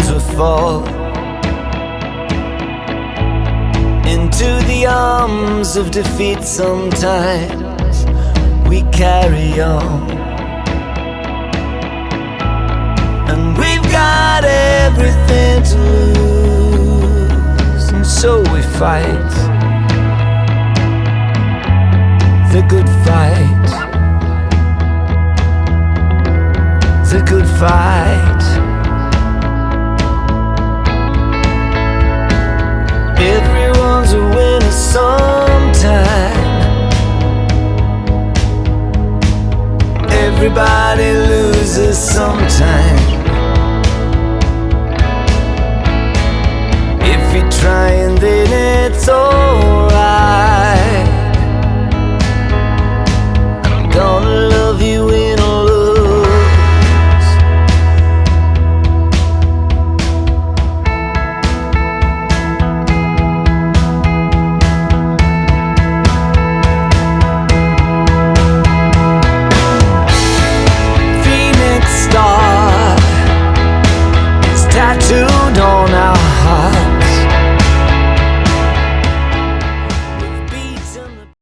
ones will fall into the arms of defeat. Sometimes we carry on, and we've got everything to lose, and so we fight the good fight, the good fight. Everyone's a winner sometime, everybody loses sometime. If you're trying, then it's all